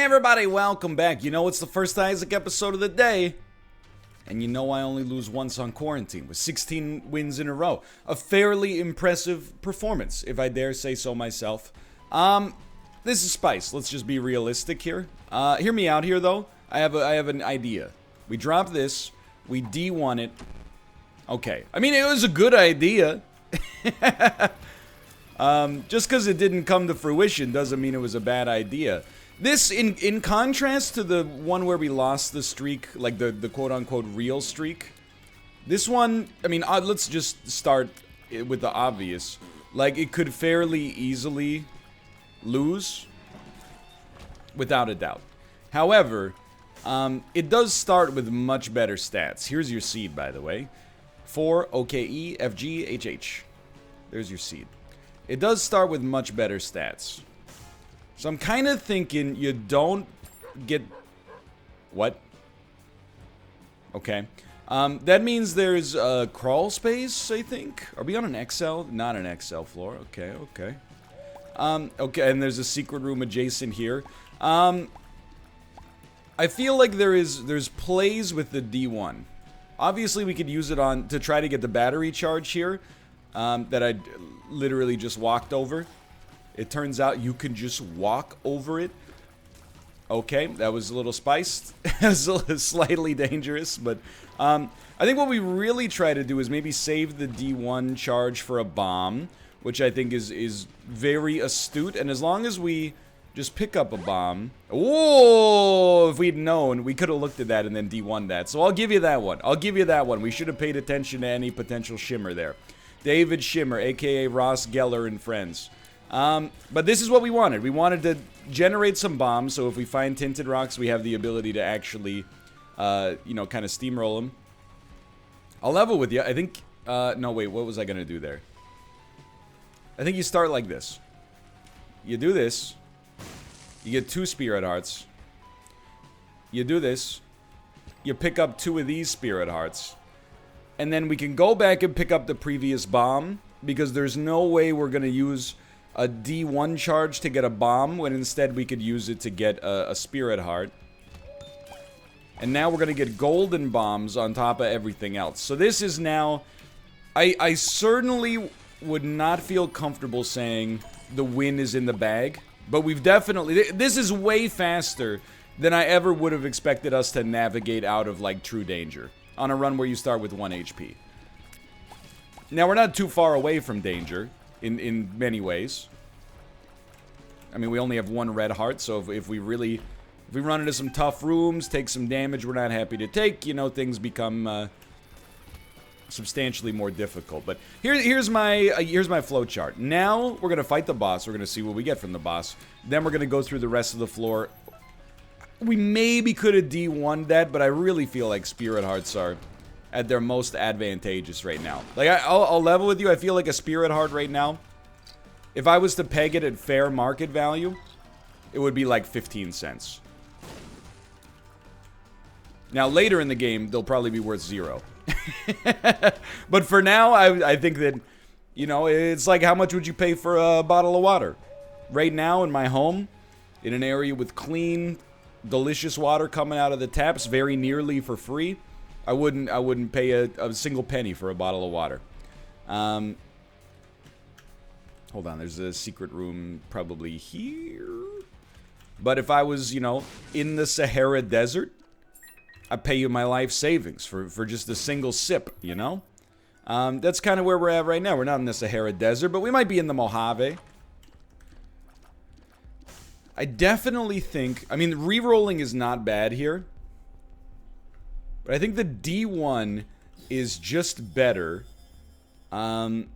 everybody, welcome back. You know it's the first Isaac episode of the day. And you know I only lose once on quarantine with 16 wins in a row. A fairly impressive performance, if I dare say so myself. This is Spice. Let's just be realistic here. Hear me out here though. I have an idea. We drop this, we D1 it. Okay. I mean, it was a good idea. Just because it didn't come to fruition doesn't mean it was a bad idea. This, in contrast to the one where we lost the streak, like the quote-unquote real streak, this one, I mean, let's just start with the obvious. Like, it could fairly easily lose, without a doubt. However, it does start with much better stats. Here's your seed, by the way. 4, OKE, FG, HH. There's your seed. It does start with much better stats. So I'm kind of thinking you don't get... What? Okay. That means there's crawl space, I think. Are we on an XL? Not an XL floor. Okay, okay. Okay, and there's a secret room adjacent here. I feel like there's plays with the D1. Obviously, we could use it on to try to get the battery charge here. That I literally just walked over. It turns out you can just walk over it. Okay, that was a little spiced. Slightly dangerous, but I think what we really try to do is maybe save the D1 charge for a bomb, which I think is very astute. And as long as we just pick up a bomb... Oh, if we'd known, we could have looked at that and then D1 that. So I'll give you that one. I'll give you that one. We should have paid attention to any potential shimmer there. David Shimmer, aka Ross Geller and friends. But this is what we wanted. We wanted to generate some bombs, so if we find tinted rocks, we have the ability to actually, you know, kind of steamroll them. I'll level with you. I think, no, wait, what was I going to do there? I think you start like this. You do this. You get 2 spirit hearts. You do this. You pick up 2 of these spirit hearts. And then we can go back and pick up the previous bomb, because there's no way we're going to use a D1 charge to get a bomb, when instead we could use it to get a spirit heart. And now we're going to get golden bombs on top of everything else. So this is now... I certainly would not feel comfortable saying the win is in the bag. But we've definitely... This is way faster than I ever would have expected us to navigate out of, like, true danger. On a run where you start with 1 HP. Now, we're not too far away from danger. In many ways. I mean, we only have 1 red heart, so if we really... If we run into some tough rooms, take some damage we're not happy to take, you know, things become substantially more difficult. But here's my flow chart. Now, we're going to fight the boss. We're going to see what we get from the boss. Then we're going to go through the rest of the floor. We maybe could have D1'd that, but I really feel like spirit hearts are... at their most advantageous right now. Like, I'll level with you. I feel like a spirit heart right now, if I was to peg it at fair market value, it would be like 15 cents. Now, later in the game, they'll probably be worth 0. But for now, I think that, you know, it's like how much would you pay for a bottle of water? Right now, in my home, in an area with clean, delicious water coming out of the taps, very nearly for free, I wouldn't pay a single penny for a bottle of water. Hold on, there's a secret room probably here. But if I was, you know, in the Sahara Desert, I'd pay you my life savings for just a single sip, you know? That's kind of where we're at right now. We're not in the Sahara Desert, but we might be in the Mojave. I definitely think... I mean, re-rolling is not bad here. But I think the D1 is just better. And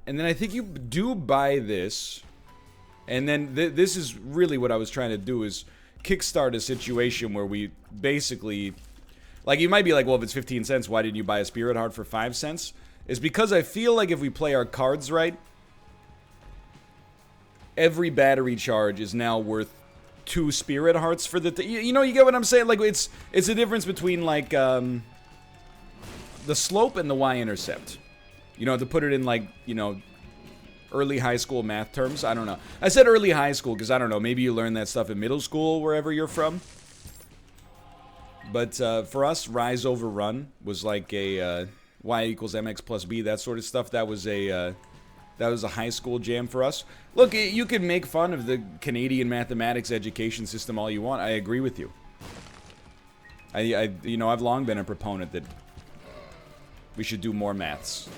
then I think you do buy this. And then this is really what I was trying to do, is kickstart a situation where we basically... Like, you might be like, well, if it's 15 cents, why didn't you buy a spirit heart for 5 cents? It's because I feel like if we play our cards right, every battery charge is now worth 2 spirit hearts for the... You know, you get what I'm saying? Like, it's a difference between, like, the slope and the Y-intercept. You know, to put it in, like, you know, early high school math terms. I don't know. I said early high school because, I don't know, maybe you learned that stuff in middle school wherever you're from. But for us, rise over run was like a y equals mx plus b, that sort of stuff. That was a high school jam for us. Look, you can make fun of the Canadian mathematics education system all you want. I agree with you. You know, I've long been a proponent that we should do more maths.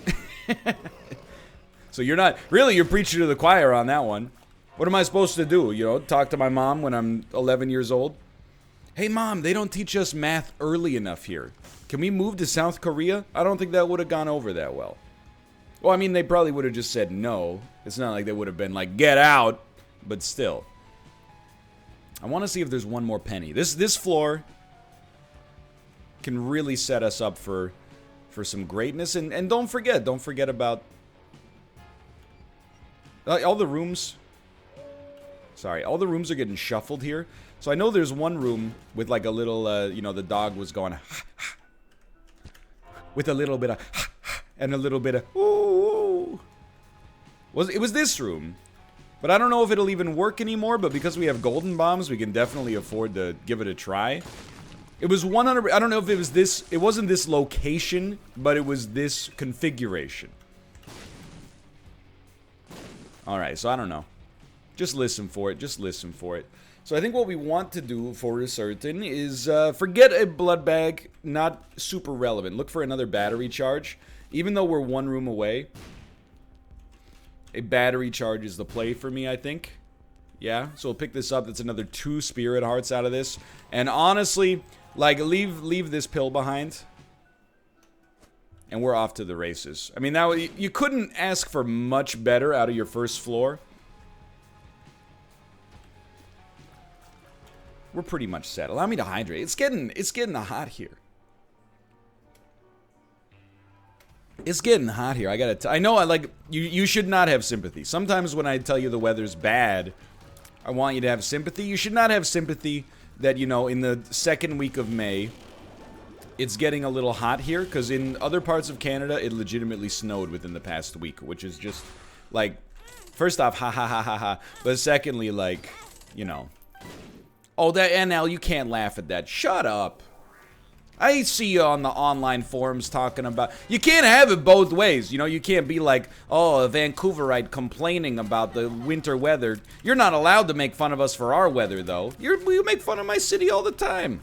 So you're preaching to the choir on that one. What am I supposed to do? You know, talk to my mom when I'm 11 years old? Hey, Mom, they don't teach us math early enough here. Can we move to South Korea? I don't think that would have gone over that well. Well, I mean, they probably would have just said no. It's not like they would have been like, get out. But still. I want to see if there's one more penny. This floor can really set us up for some greatness. And don't forget about all the rooms. Sorry, all the rooms are getting shuffled here. So I know there's one room with like a little, you know, the dog was going with a little bit of and a little bit of ooh. It was this room. But I don't know if it'll even work anymore, but because we have golden bombs, we can definitely afford to give it a try. It was 100, I don't know if it was this, it wasn't this location, but it was this configuration. Alright, so I don't know. Just listen for it. So I think what we want to do for certain is forget a blood bag, not super relevant. Look for another battery charge. Even though we're one room away, a battery charge is the play for me, I think. Yeah, so we'll pick this up. That's another 2 spirit hearts out of this. And honestly, like, leave this pill behind. And we're off to the races. I mean, now you couldn't ask for much better out of your first floor. We're pretty much set. Allow me to hydrate. It's getting hot here. It's getting hot here. I know you should not have sympathy. Sometimes when I tell you the weather's bad, I want you to have sympathy. You should not have sympathy that, you know, in the second week of May, it's getting a little hot here, because in other parts of Canada, it legitimately snowed within the past week, which is just, like, first off, ha ha ha ha ha, but secondly, like, you know. Oh, that NL, you can't laugh at that. Shut up. I see you on the online forums talking about... You can't have it both ways. You know, you can't be like, oh, a Vancouverite complaining about the winter weather. You're not allowed to make fun of us for our weather, though. You make fun of my city all the time.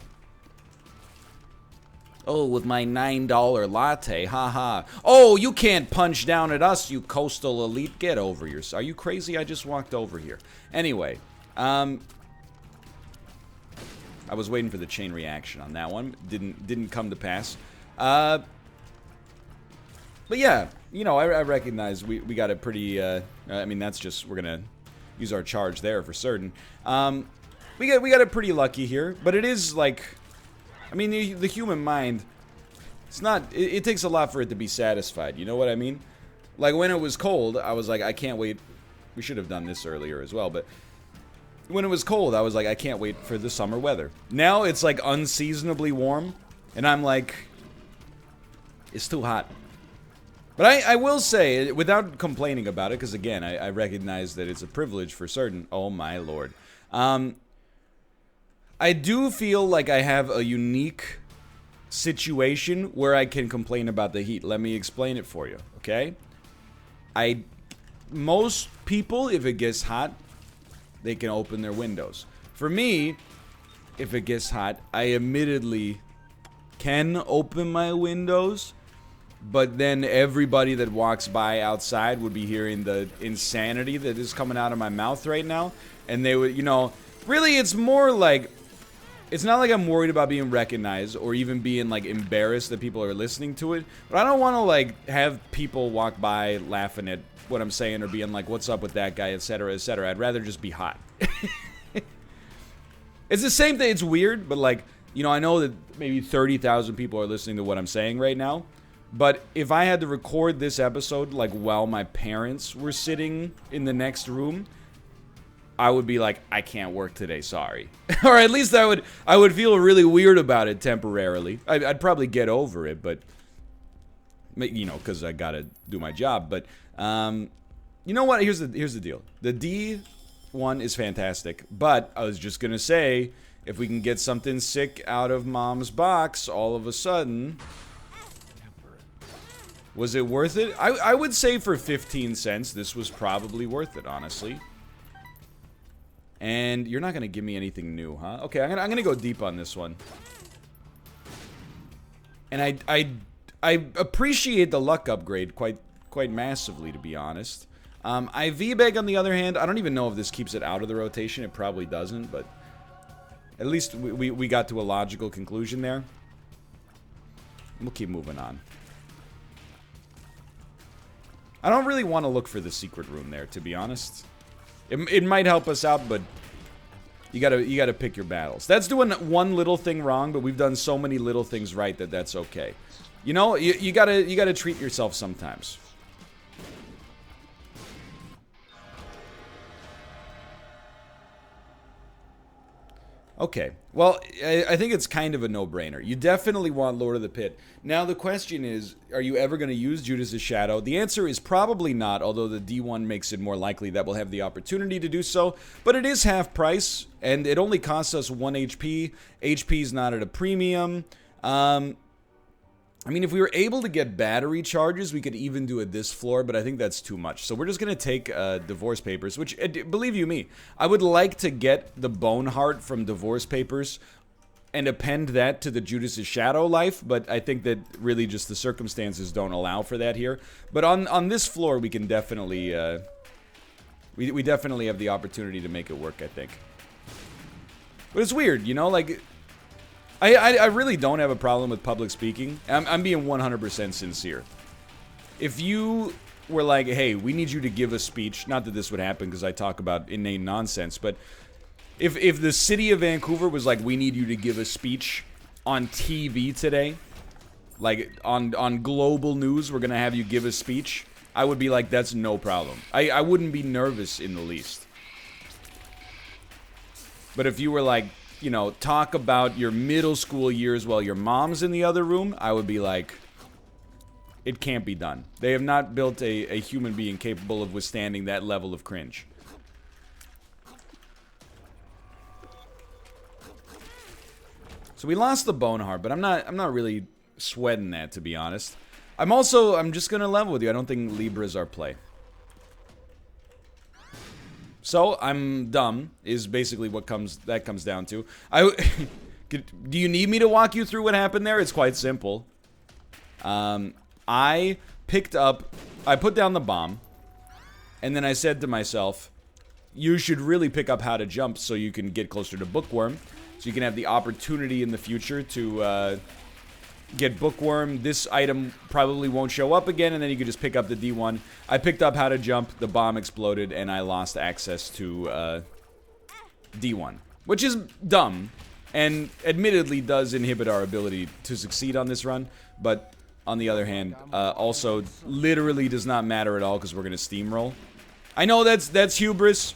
Oh, with my $9 latte, haha. Oh, you can't punch down at us, you coastal elite. Get over yourself. Are you crazy? I just walked over here. Anyway, I was waiting for the chain reaction on that one. Didn't come to pass. But yeah, you know, I recognize we got a pretty, I mean, that's just, we're gonna use our charge there for certain. We got it pretty lucky here, but it is like, I mean, the human mind, it's not, it takes a lot for it to be satisfied, you know what I mean? Like, when it was cold, I was like, I can't wait. We should have done this earlier as well, but when it was cold, I was like, I can't wait for the summer weather. Now it's like unseasonably warm, and I'm like, it's too hot. But I will say, without complaining about it, because again, I recognize that it's a privilege for certain. Oh my lord. I do feel like I have a unique situation where I can complain about the heat. Let me explain it for you, okay? Most people, if it gets hot, they can open their windows. For me, if it gets hot, I admittedly can open my windows, but then everybody that walks by outside would be hearing the insanity that is coming out of my mouth right now, and they would, you know, really it's more like, it's not like I'm worried about being recognized or even being like embarrassed that people are listening to it, but I don't want to like have people walk by laughing at what I'm saying or being like, what's up with that guy, etc., etc. I'd rather just be hot. It's the same thing. It's weird, but like, you know, I know that maybe 30,000 people are listening to what I'm saying right now, but if I had to record this episode like while my parents were sitting in the next room, I would be like, I can't work today, sorry. Or at least I would feel really weird about it temporarily. I'd probably get over it, but, you know, because I gotta do my job. But, You know what? Here's the deal. The D1 is fantastic, but I was just gonna say, if we can get something sick out of Mom's box, all of a sudden, was it worth it? I would say for 15 cents, this was probably worth it, honestly. And you're not gonna give me anything new, huh? Okay, I'm gonna go deep on this one. And I appreciate the luck upgrade quite massively, to be honest. IV-Bag, on the other hand, I don't even know if this keeps it out of the rotation. It probably doesn't, but at least we got to a logical conclusion there. We'll keep moving on. I don't really want to look for the secret room there, to be honest. It might help us out, but you gotta pick your battles. That's doing one little thing wrong, but we've done so many little things right that that's okay. You know, you gotta treat yourself sometimes. Okay, well, I think it's kind of a no-brainer. You definitely want Lord of the Pit. Now, the question is, are you ever going to use Judas's Shadow? The answer is probably not, although the D1 makes it more likely that we'll have the opportunity to do so. But it is half price, and it only costs us 1 HP. HP's not at a premium. I mean, if we were able to get battery charges, we could even do it this floor, but I think that's too much. So we're just going to take Divorce Papers, which, believe you me, I would like to get the Bone Heart from Divorce Papers and append that to the Judas's Shadow life, but I think that really just the circumstances don't allow for that here. But on this floor, we can definitely, we definitely have the opportunity to make it work, I think. But it's weird, you know, like... I really don't have a problem with public speaking. I'm being 100% sincere. If you were like, hey, we need you to give a speech, not that this would happen because I talk about inane nonsense, but if the city of Vancouver was like, we need you to give a speech on TV today, like on global news, we're going to have you give a speech, I would be like, that's no problem. I wouldn't be nervous in the least. But if you were like, you know, talk about your middle school years while your mom's in the other room, I would be like, it can't be done. They have not built a human being capable of withstanding that level of cringe. So we lost the Bone Heart, but I'm not really sweating that, to be honest. I'm just gonna level with you. I don't think Libra's our play. So, I'm dumb, is basically what that comes down to. Do you need me to walk you through what happened there? It's quite simple. I put down the bomb, and then I said to myself, you should really pick up how to jump so you can get closer to Bookworm, so you can have the opportunity in the future to get Bookworm. This item probably won't show up again, and then you can just pick up the D1. I picked up how to jump, the bomb exploded, and I lost access to D1. Which is dumb, and admittedly does inhibit our ability to succeed on this run, but on the other hand, also literally does not matter at all because we're going to steamroll. I know that's hubris.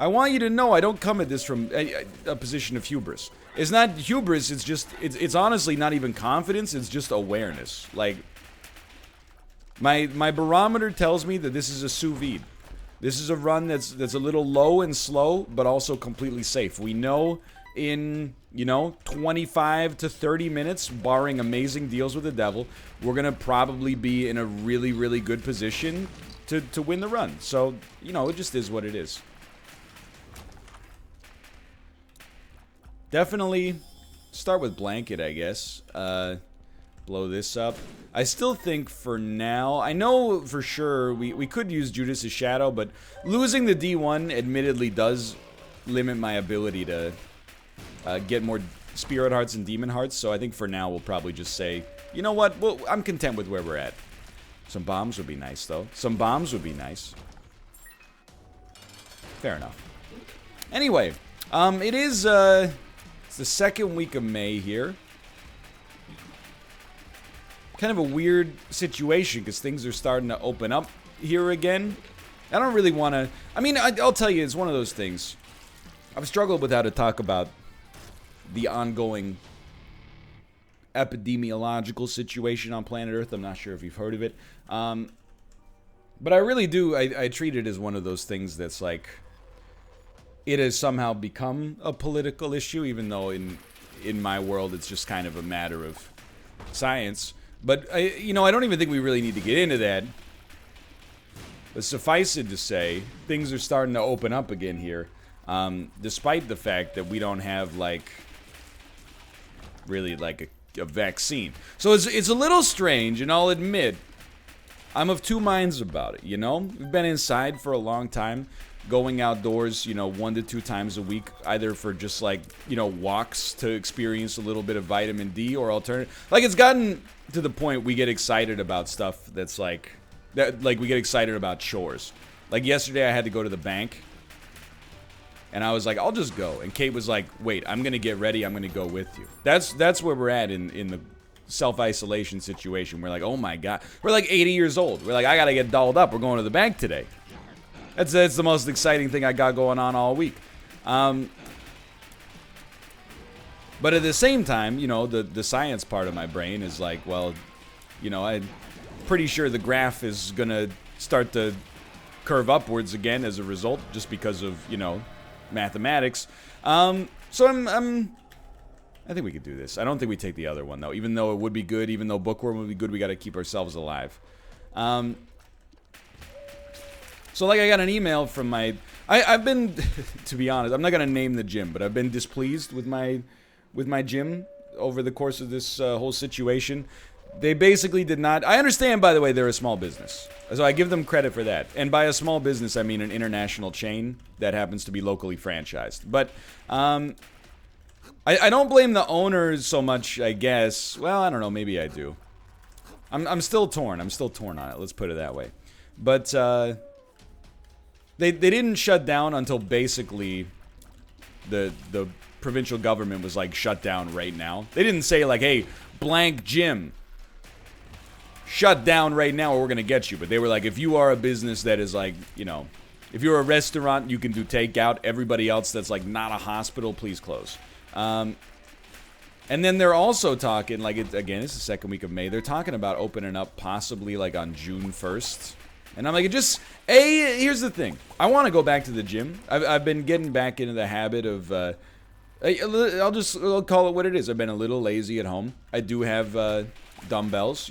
I want you to know I don't come at this from a position of hubris. It's not hubris, it's just, it's honestly not even confidence, it's just awareness. Like, my barometer tells me that this is a sous vide. This is a run that's a little low and slow, but also completely safe. We know in, you know, 25 to 30 minutes, barring amazing deals with the devil, we're gonna probably be in a really, really good position to win the run. So, you know, it just is what it is. Definitely start with Blanket, I guess. Blow this up. I still think for now, I know for sure we could use Judas's Shadow, but losing the D1 admittedly does limit my ability to get more Spirit Hearts and Demon Hearts, so I think for now we'll probably just say, you know what, well, I'm content with where we're at. Some bombs would be nice, though. Some bombs would be nice. Fair enough. Anyway, it is, it's the second week of May here. Kind of a weird situation because things are starting to open up here again. I don't really want to... I mean, I'll tell you, it's one of those things. I've struggled with how to talk about the ongoing epidemiological situation on planet Earth. I'm not sure if you've heard of it. But I really do, I treat it as one of those things that's like, it has somehow become a political issue, even though in my world it's just kind of a matter of science. But, I don't even think we really need to get into that. But suffice it to say, things are starting to open up again here. Despite the fact that we don't have, like, really, like, a vaccine. So it's a little strange, and I'll admit, I'm of two minds about it, you know? We've been inside for a long time, going outdoors, 1 to 2 times a week, either for just, like, walks to experience a little bit of vitamin D or alternative. Like, it's gotten to the point we get excited about stuff that's, like, we get excited about chores. Like, yesterday I had to go to the bank, and I was like, I'll just go. And Kate was like, wait, I'm gonna get ready, I'm gonna go with you. That's where we're at in the self-isolation situation. We're like, oh my god. We're like 80 years old. We're like, I gotta get dolled up. We're going to the bank today. That's the most exciting thing I got going on all week. But at the same time, the science part of my brain is like, well, I'm pretty sure the graph is gonna start to curve upwards again as a result, just because of, mathematics. So I think we could do this. I don't think we take the other one, though. Even though it would be good, even though Bookworm would be good, we gotta keep ourselves alive. So, like, I got an email from my... I've been, to be honest, I'm not gonna name the gym, but I've been displeased with my gym over the course of this whole situation. They basically did not... I understand, by the way, they're a small business. So I give them credit for that. And by a small business, I mean an international chain that happens to be locally franchised. But, I don't blame the owners so much, I guess. Well, I don't know. Maybe I do. I'm still torn. I'm still torn on it. Let's put it that way. But, they didn't shut down until basically the provincial government was like, shut down right now. They didn't say like, hey, blank gym, shut down right now or we're gonna get you. But they were like, if you are a business that is like, if you're a restaurant, you can do takeout. Everybody else that's like not a hospital, please close. And then they're also talking, like, again, it's the second week of May. They're talking about opening up possibly like on June 1st. And I'm like, here's the thing. I want to go back to the gym. I've been getting back into the habit of, I'll call it what it is. I've been a little lazy at home. I do have, dumbbells,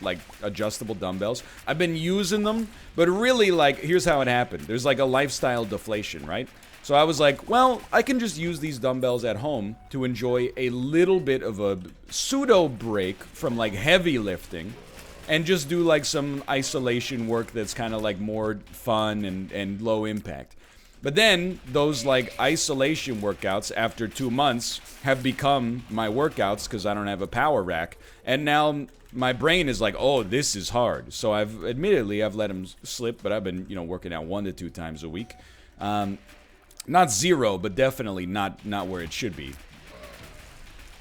like adjustable dumbbells. I've been using them, but really, like, here's how it happened. There's like a lifestyle deflation, right? So I was like, well, I can just use these dumbbells at home to enjoy a little bit of a pseudo break from like heavy lifting and just do like some isolation work that's kind of like more fun and low impact. But then those like isolation workouts after 2 months have become my workouts because I don't have a power rack. And now my brain is like, oh, this is hard. So I've let them slip, but I've been, working out 1 to 2 times a week. Not zero, but definitely not where it should be.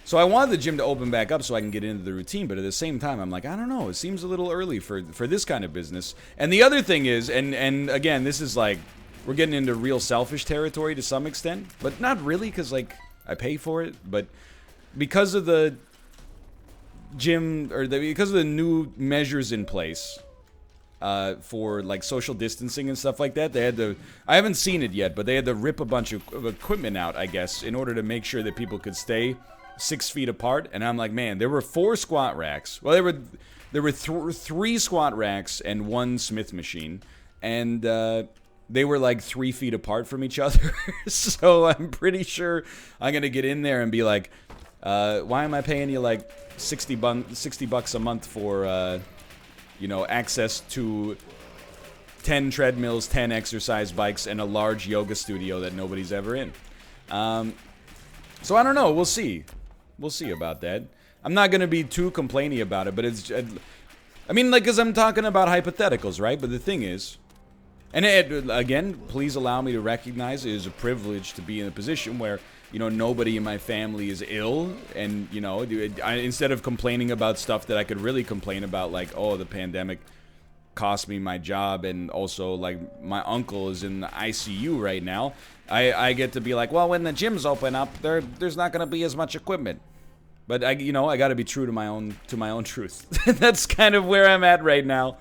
So I wanted the gym to open back up so I can get into the routine, but at the same time, I'm like, I don't know, it seems a little early for this kind of business. And the other thing is, and again, this is like, we're getting into real selfish territory to some extent, but not really, because like, I pay for it, but because of the gym, because of the new measures in place, for like social distancing and stuff like that, they had to, I haven't seen it yet, but they had to rip a bunch of equipment out, I guess, in order to make sure that people could stay 6 feet apart. And I'm like, man, there were 4 squat racks. Well, there were 3 squat racks and 1 Smith machine, and they were like 3 feet apart from each other. So I'm pretty sure I'm gonna get in there and be like, why am I paying you like 60 bucks a month for access to 10 treadmills, 10 exercise bikes, and a large yoga studio that nobody's ever in. So I don't know. We'll see. We'll see about that. I'm not going to be too complainy about it, but it's... I mean, like, because I'm talking about hypotheticals, right? But the thing is... And again, please allow me to recognize it is a privilege to be in a position where, nobody in my family is ill. And, instead of complaining about stuff that I could really complain about, like, oh, the pandemic cost me my job, and also, like, my uncle is in the ICU right now, I get to be like, well, when the gyms open up, there's not going to be as much equipment. But, I got to be true to my own truth. That's kind of where I'm at right now.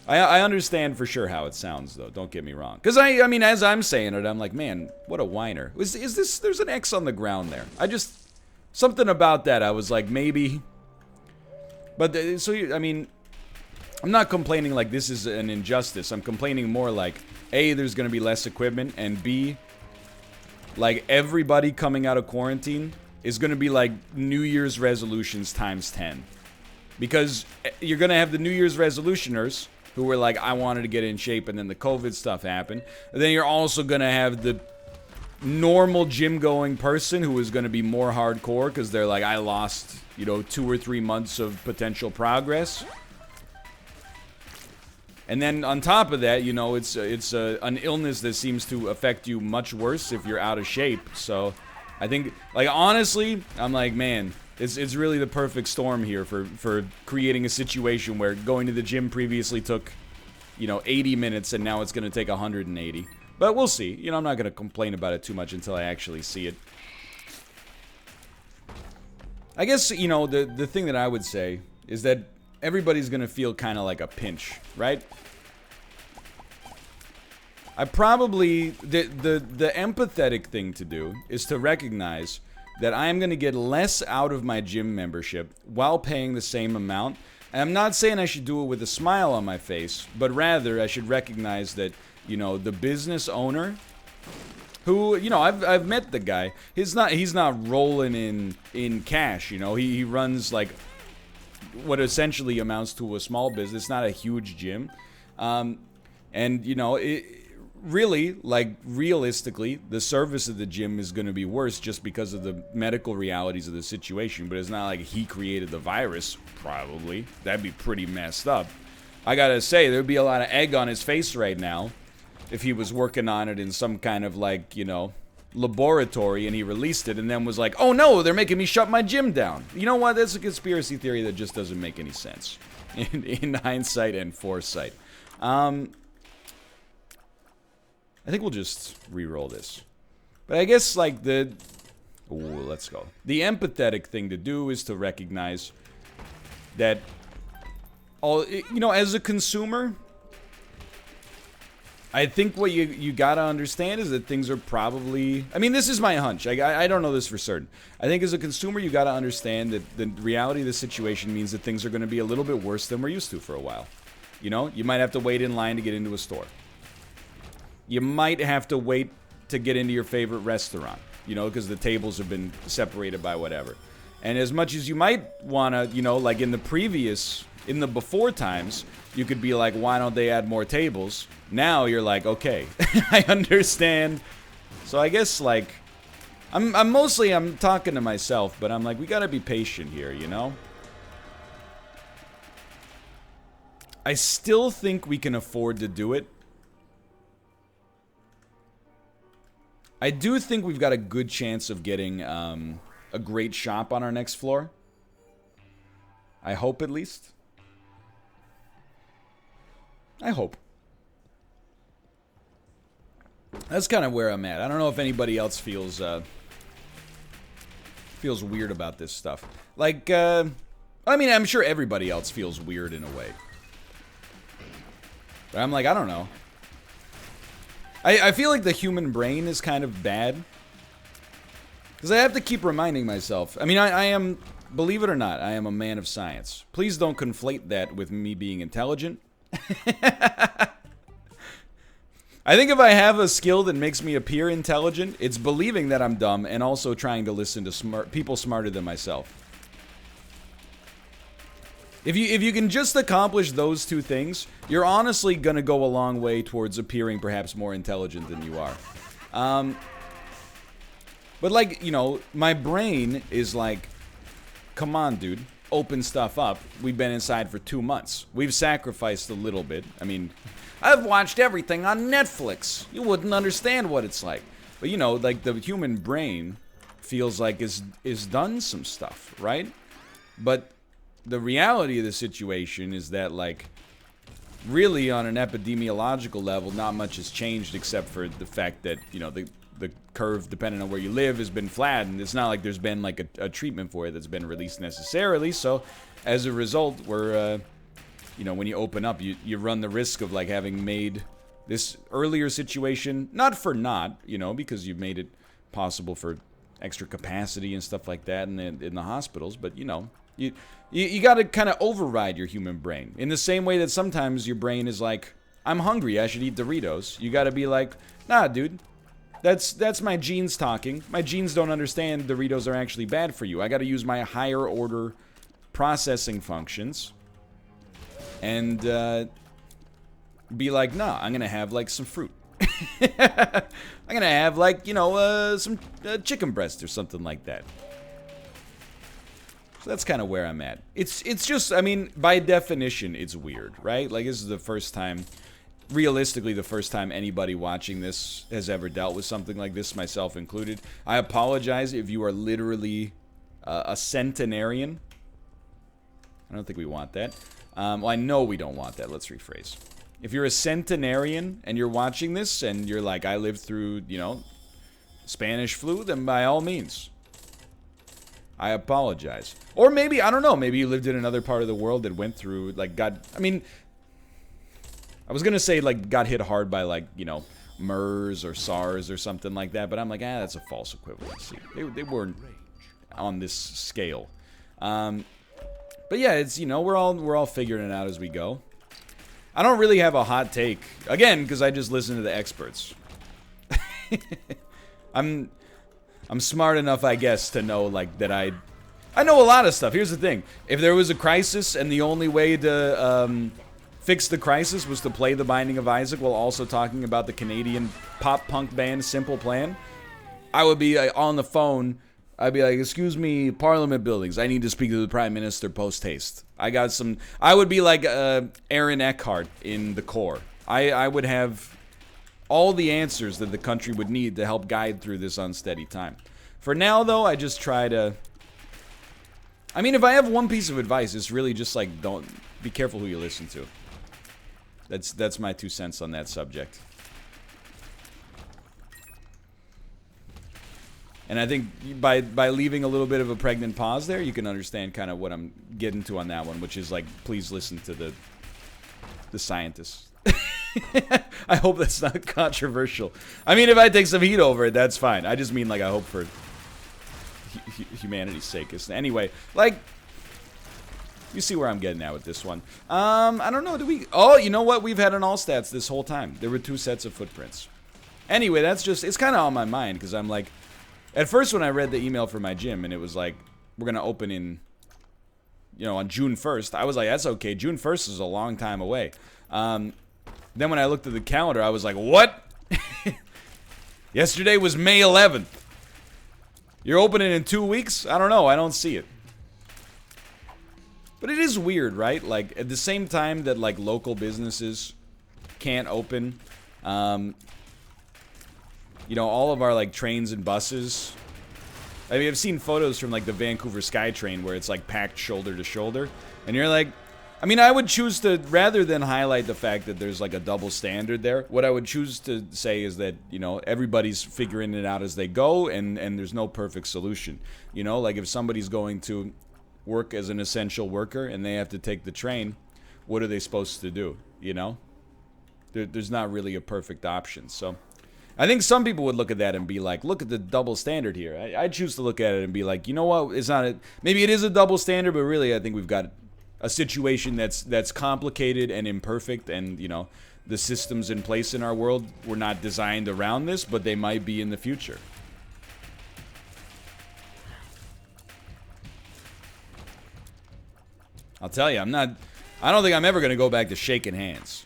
I understand for sure how it sounds, though. Don't get me wrong. Because, I mean, as I'm saying it, I'm like, man, what a whiner. Is this... There's an X on the ground there. I just... Something about that, I was like, maybe... But, I mean... I'm not complaining like this is an injustice. I'm complaining more like, A, there's going to be less equipment, and B, like, everybody coming out of quarantine is going to be like New Year's resolutions times 10. Because you're going to have the New Year's resolutioners who were like, I wanted to get in shape, and then the COVID stuff happened. And then you're also going to have the normal gym-going person who is going to be more hardcore because they're like, I lost, 2 or 3 months of potential progress. And then on top of that, it's an illness that seems to affect you much worse if you're out of shape. So I think, like, honestly, I'm like, man, it's really the perfect storm here for creating a situation where going to the gym previously took, 80 minutes and now it's going to take 180. But we'll see. I'm not going to complain about it too much until I actually see it. I guess, the thing that I would say is that everybody's gonna feel kind of like a pinch, right? I probably... The empathetic thing to do is to recognize that I am gonna get less out of my gym membership while paying the same amount. And I'm not saying I should do it with a smile on my face, but rather I should recognize that, the business owner... Who, I've met the guy. He's not rolling in cash, He runs, like... what essentially amounts to a small business, not a huge gym. Really, like, realistically, the service of the gym is going to be worse just because of the medical realities of the situation. But it's not like he created the virus, probably. That'd be pretty messed up. I gotta say, there'd be a lot of egg on his face right now if he was working on it in some kind of, like, laboratory and he released it and then was like, oh no, they're making me shut my gym down. You know what? That's a conspiracy theory that just doesn't make any sense in hindsight and foresight. I think we'll just re-roll this. But I guess, like, let's go. The empathetic thing to do is to recognize that as a consumer, I think what you gotta understand is that things are probably... I mean, this is my hunch. I don't know this for certain. I think as a consumer, you gotta understand that the reality of the situation means that things are gonna be a little bit worse than we're used to for a while. You might have to wait in line to get into a store. You might have to wait to get into your favorite restaurant, because the tables have been separated by whatever. And as much as you might wanna, like in the before times, you could be like, why don't they add more tables? Now you're like, okay, I understand. So I guess, like, I'm talking to myself, but I'm like, we gotta be patient here, I still think we can afford to do it. I do think we've got a good chance of getting a great shop on our next floor. I hope, at least. I hope. That's kind of where I'm at. I don't know if anybody else feels weird about this stuff. Like, I mean, I'm sure everybody else feels weird in a way. But I'm like, I don't know. I feel like the human brain is kind of bad. Because I have to keep reminding myself. I mean, I am, believe it or not, I am a man of science. Please don't conflate that with me being intelligent. I think if I have a skill that makes me appear intelligent, it's believing that I'm dumb and also trying to listen to people smarter than myself. If you can just accomplish those two things, you're honestly gonna go a long way towards appearing perhaps more intelligent than you are. But like, my brain is like, come on, dude, open stuff up. We've been inside for 2 months. We've sacrificed a little bit. I mean, I've watched everything on Netflix. You wouldn't understand what it's like. But like the human brain feels like is done some stuff, right? But the reality of the situation is that, like, really on an epidemiological level, not much has changed except for the fact that, the curve, depending on where you live, has been flattened. It's not like there's been, like, a treatment for it that's been released necessarily. So, as a result, we're you know, when you open up, you run the risk of, like, having made this earlier situation, not for naught, you know, because you've made it possible for extra capacity and stuff like that in the hospitals, but, you know, you got to kind of override your human brain. In the same way that sometimes your brain is like, I'm hungry, I should eat Doritos. You got to be like, nah, dude. That's my genes talking. My genes don't understand Doritos are actually bad for you. I got to use my higher order processing functions and be like, nah, I'm going to have, like, some fruit. I'm going to have, like, you know, some chicken breast or something like that. So that's kind of where I'm at. It's just, I mean, by definition, it's weird, right? Like, this is the first time, realistically, the first time anybody watching this has ever dealt with something like this, myself included. I apologize if you are literally a centenarian. I don't think we want that. Well, I know we don't want that. Let's rephrase. If you're a centenarian and you're watching this and you're like, I lived through, you know, Spanish flu, then by all means, I apologize. Or maybe, I don't know, maybe you lived in another part of the world that went through, like, I mean, I was gonna say, like, got hit hard by, like, you know, MERS or SARS or something like that, but I'm like, that's a false equivalency. They weren't on this scale. But yeah, it's, you know, we're all figuring it out as we go. I don't really have a hot take, again, because I just listen to the experts. I'm smart enough, I guess, to know, like, that I know a lot of stuff. Here's the thing. If there was a crisis and the only way to fix the crisis was to play The Binding of Isaac while also talking about the Canadian pop-punk band Simple Plan, I would be on the phone. I'd be like, excuse me, Parliament buildings. I need to speak to the Prime Minister post-haste. I would be like Aaron Eckhart in The Core. I would have all the answers that the country would need to help guide through this unsteady time. For now, though, I just try to... I mean, if I have one piece of advice, it's really just like, don't... Be careful who you listen to. That's my 2 cents on that subject. And I think by leaving a little bit of a pregnant pause there, you can understand kind of what I'm getting to on that one, which is like, please listen to the scientists. I hope that's not controversial. I mean, if I take some heat over it, that's fine. I just mean, like, I hope for humanity's sake. Anyway, like, you see where I'm getting at with this one. I don't know, oh, you know what? We've had an all stats this whole time. There were 2 sets of footprints. Anyway, that's just, it's kind of on my mind, because I'm like, at first when I read the email from my gym, and it was like, we're going to open in, you know, on June 1st, I was like, that's okay. June 1st is a long time away. Then when I looked at the calendar, I was like, what? Yesterday was May 11th. You're opening in 2 weeks? I don't know. I don't see it. But it is weird, right? Like, at the same time that, like, local businesses can't open, you know, all of our, like, trains and buses. I mean, I've seen photos from, like, the Vancouver SkyTrain where it's, like, packed shoulder to shoulder. And you're like, I mean, I would choose to, rather than highlight the fact that there's, like, a double standard there, what I would choose to say is that, you know, everybody's figuring it out as they go, and there's no perfect solution. You know, like, if somebody's going to work as an essential worker and they have to take the train, what are they supposed to do, you know? There's not really a perfect option, so... I think some people would look at that and be like, look at the double standard here. I choose to look at it and be like, you know what, it's not maybe it is a double standard, but really I think we've got a situation that's complicated and imperfect, and, you know, the systems in place in our world were not designed around this, but they might be in the future. I'll tell you, I don't think I'm ever going to go back to shaking hands.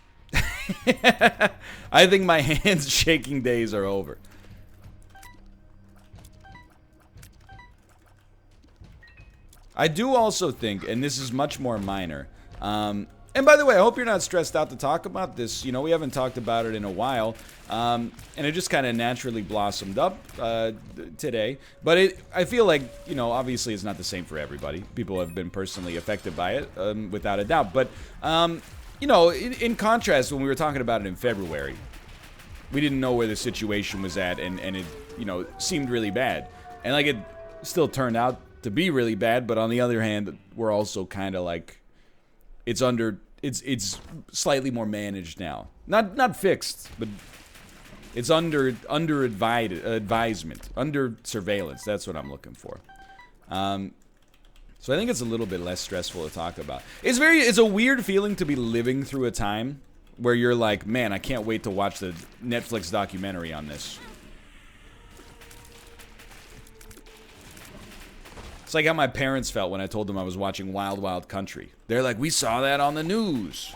I think my hands shaking days are over. I do also think, and this is much more minor, and by the way, I hope you're not stressed out to talk about this. You know, we haven't talked about it in a while, and it just kind of naturally blossomed up today. But I feel like, you know, obviously it's not the same for everybody. People have been personally affected by it, without a doubt. But, you know, in contrast, when we were talking about it in February, we didn't know where the situation was at, and it, you know, seemed really bad. And, like, it still turned out to be really bad, but on the other hand, we're also kind of like, it's under it's slightly more managed now. Not fixed, but it's under advisement, under surveillance. That's what I'm looking for. So I think it's a little bit less stressful to talk about. It's a weird feeling to be living through a time where you're like, man, I can't wait to watch the Netflix documentary on this. It's like how my parents felt when I told them I was watching Wild Wild Country. They're like, we saw that on the news.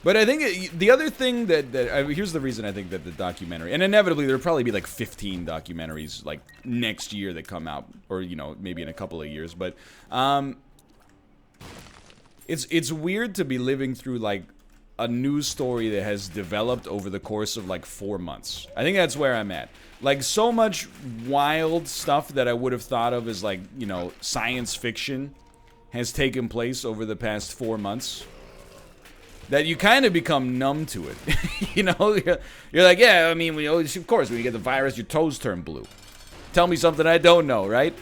But I think the other thing here's the reason I think that the documentary, and inevitably there'll probably be like 15 documentaries like next year that come out, or you know, maybe in a couple of years, but it's weird to be living through like a news story that has developed over the course of like 4 months. I think that's where I'm at. Like, so much wild stuff that I would have thought of as like, you know, science fiction has taken place over the past 4 months that you kind of become numb to it. You know, you're like, yeah, I mean, of course, when you get the virus, your toes turn blue. Tell me something I don't know, right?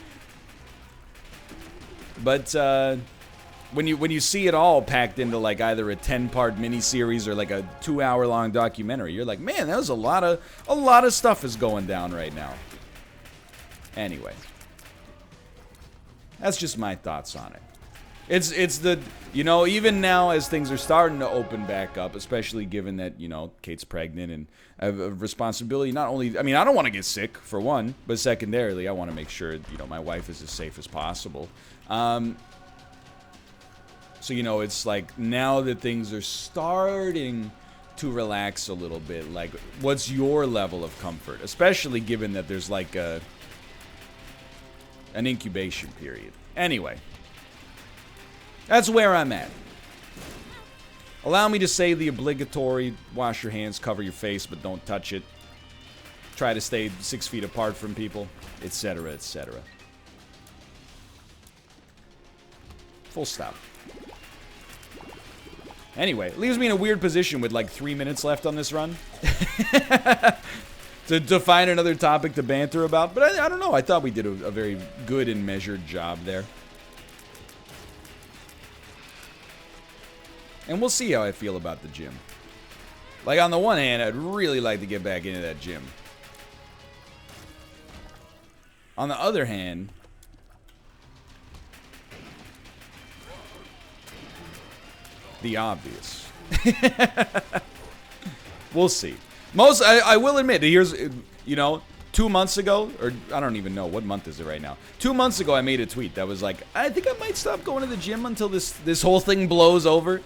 But when you see it all packed into like either a 10-part miniseries or like a 2-hour-long documentary, you're like, man, that was a lot of stuff is going down right now. Anyway, that's just my thoughts on it. It's the, you know, even now as things are starting to open back up, especially given that, you know, Kate's pregnant and I have a responsibility, not only, I mean, I don't want to get sick, for one, but secondarily, I want to make sure, you know, my wife is as safe as possible. So, you know, it's like, now that things are starting to relax a little bit, like, what's your level of comfort? Especially given that there's like an incubation period. Anyway. That's where I'm at. Allow me to say the obligatory wash your hands, cover your face, but don't touch it. Try to stay 6 feet apart from people, etc., etc. Full stop. Anyway, it leaves me in a weird position with like 3 minutes left on this run. to find another topic to banter about. But I don't know, I thought we did a very good and measured job there. And we'll see how I feel about the gym. Like, on the one hand, I'd really like to get back into that gym. On the other hand, the obvious. We'll see. I will admit, here's, you know, 2 months ago, or I don't even know, what month is it right now? 2 months ago, I made a tweet that was like, I think I might stop going to the gym until this whole thing blows over.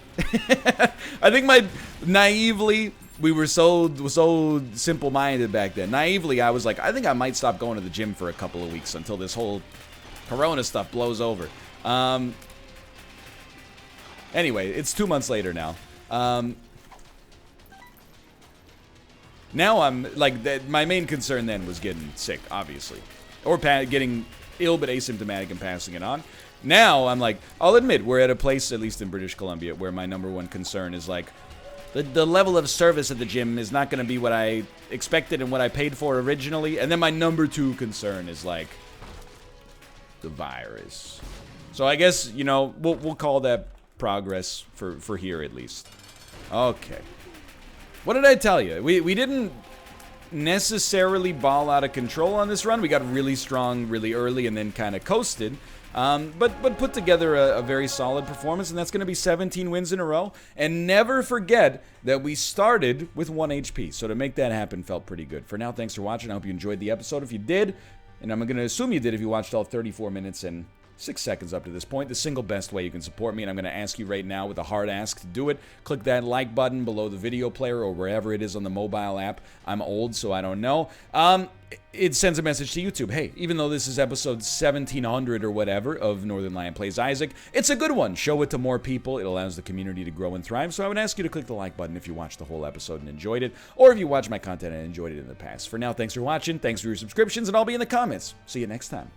I think naively, we were so simple-minded back then. Naively, I was like, I think I might stop going to the gym for a couple of weeks until this whole Corona stuff blows over. Anyway, it's 2 months later now. Now I'm, like, my main concern then was getting sick, obviously. Or getting ill but asymptomatic and passing it on. Now I'm like, I'll admit, we're at a place, at least in British Columbia, where my number one concern is like, the level of service at the gym is not going to be what I expected and what I paid for originally. And then my number two concern is like, the virus. So I guess, you know, we'll call that progress for here at least. Okay. What did I tell you? We didn't necessarily ball out of control on this run. We got really strong really early and then kind of coasted. But put together a very solid performance, and that's going to be 17 wins in a row. And never forget that we started with 1 HP. So to make that happen felt pretty good. For now, thanks for watching. I hope you enjoyed the episode. If you did, and I'm going to assume you did if you watched all 34 minutes and 6 seconds up to this point, the single best way you can support me, and I'm going to ask you right now with a hard ask to do it. Click that like button below the video player or wherever it is on the mobile app. I'm old, so I don't know. It sends a message to YouTube. Hey, even though this is episode 1700 or whatever of Northernlion Plays Isaac, it's a good one. Show it to more people. It allows the community to grow and thrive. So I would ask you to click the like button if you watched the whole episode and enjoyed it, or if you watched my content and enjoyed it in the past. For now, thanks for watching. Thanks for your subscriptions, and I'll be in the comments. See you next time.